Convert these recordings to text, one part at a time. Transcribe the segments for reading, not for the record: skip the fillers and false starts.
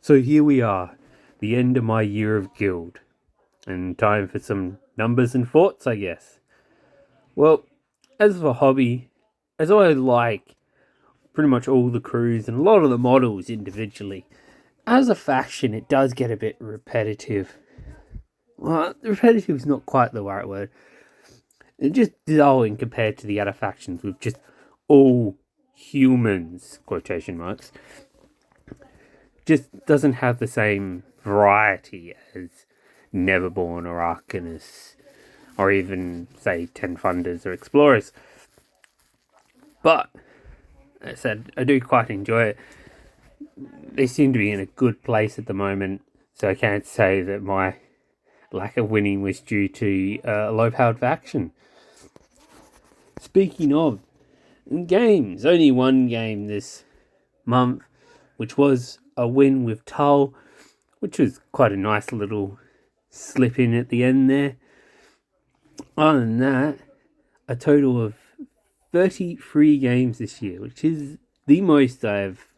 So here we are, the end of my year of guild, and time for some numbers and thoughts, I guess. Well, as for hobby, as I like pretty much all the crews and a lot of the models individually, as a faction it does get a bit repetitive. Well, repetitive is not quite the right word. It's just dulling compared to the other factions with just all humans, quotation marks. Just doesn't have the same variety as Neverborn or Arcanus, or even, say, Ten Thunders or Explorers. But, as I said, I do quite enjoy it. They seem to be in a good place at the moment, so I can't say that my lack of winning was due to a low-powered faction. Speaking of games, only one game this month, which was a win with Tull, which was quite a nice little slip in at the end there. Other than that, a total of 33 games this year, which is the most I've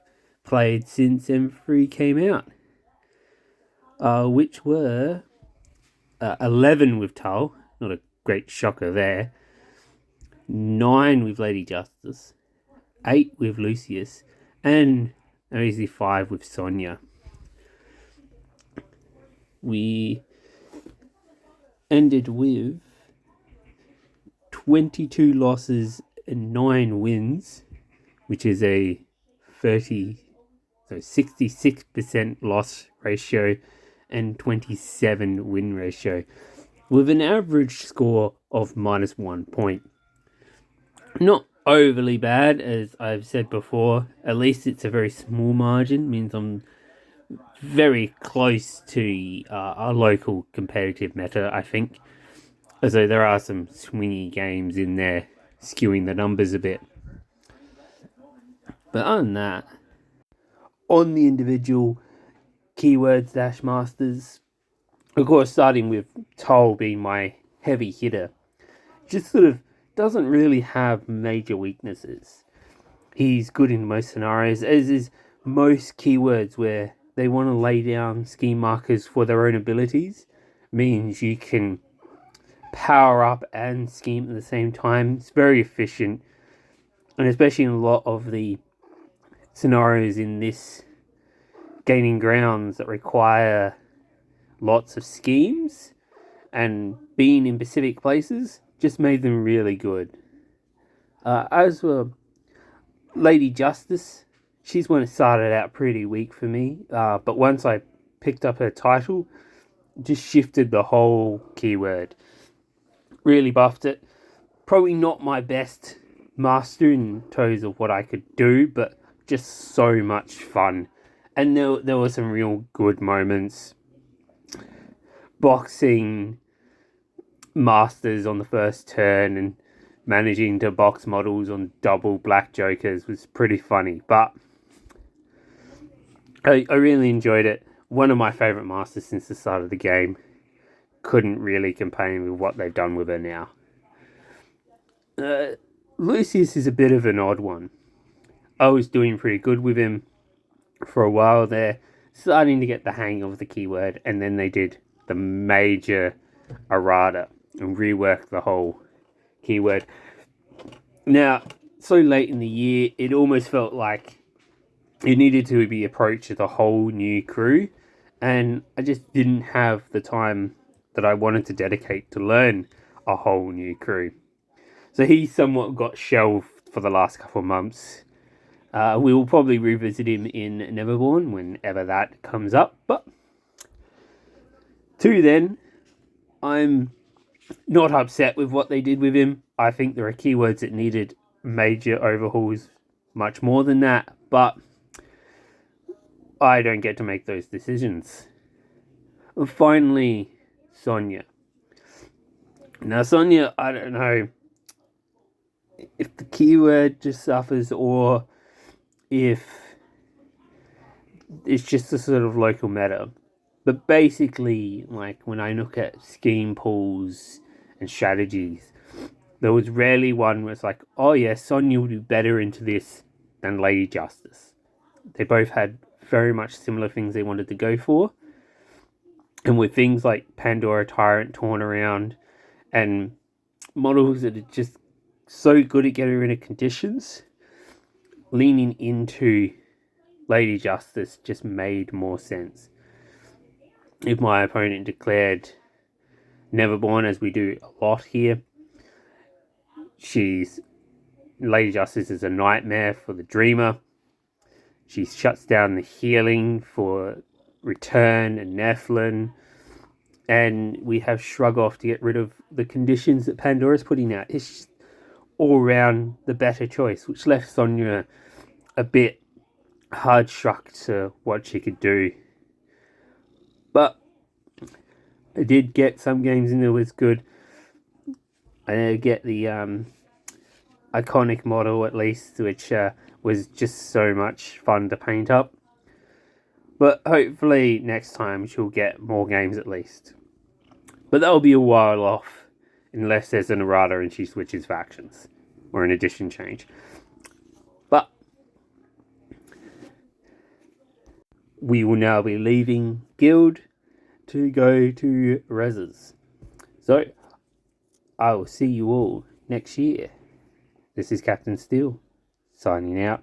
played since M3 came out, which were 11 with Tull, not a great shocker there, 9 with Lady Justice, 8 with Lucius, and only 5 with Sonia. We ended with 22 losses and 9 wins, which is a 66% loss ratio and 27 win ratio, with an average score of -1 point. Not overly bad, as I've said before. At least it's a very small margin, means I'm very close to a local competitive meta, I think. Although there are some swingy games in there skewing the numbers a bit. But other than that, on the individual keywords masters, of course, starting with Toll being my heavy hitter, just sort of doesn't really have major weaknesses. He's good in most scenarios, as is most keywords where they want to lay down scheme markers for their own abilities. Means you can power up and scheme at the same time. It's very efficient, and especially in a lot of the scenarios in this gaining grounds that require lots of schemes and being in specific places, just made them really good. As for Lady Justice, she's one that started out pretty weak for me, but once I picked up her title, just shifted the whole keyword. Really buffed it. Probably not my best master in terms of what I could do, but just so much fun. And there were some real good moments. Boxing masters on the first turn and managing to box models on double black jokers was pretty funny, but I really enjoyed it. One of my favourite masters since the start of the game. Couldn't really complain with what they've done with her now. Lucius is a bit of an odd one. I was doing pretty good with him for a while there, starting to get the hang of the keyword, and then they did the major errata and reworked the whole keyword. Now, so late in the year, it almost felt like it needed to be approached as a whole new crew, and I just didn't have the time that I wanted to dedicate to learn a whole new crew. So he somewhat got shelved for the last couple of months. We will probably revisit him in Neverborn whenever that comes up, but to then, I'm not upset with what they did with him. I think there are keywords that needed major overhauls much more than that, but I don't get to make those decisions. Finally, Sonia. Now, Sonia, I don't know if the keyword just suffers or if it's just a sort of local meta. But basically, like, when I look at scheme pools and strategies, there was rarely one where it's like, oh yeah, Sonia will do better into this than Lady Justice. They both had very much similar things they wanted to go for. And with things like Pandora Tyrant torn around and models that are just so good at getting rid of conditions, leaning into Lady Justice just made more sense. If my opponent declared Neverborn, as we do a lot here, Lady Justice is a nightmare for the Dreamer. She shuts down the healing for Return and Nephilim. And we have Shrug Off to get rid of the conditions that Pandora's putting out. It's just all round the better choice, which left Sonya a bit hard struck to what she could do. But I did get some games in there was good. I did get the iconic model at least, which was just so much fun to paint up. But hopefully next time she'll get more games at least. But that'll be a while off, unless there's an errata and she switches factions, or an edition change. But we will now be leaving Guild to go to Reses. So, I will see you all next year. This is Captain Steel, signing out.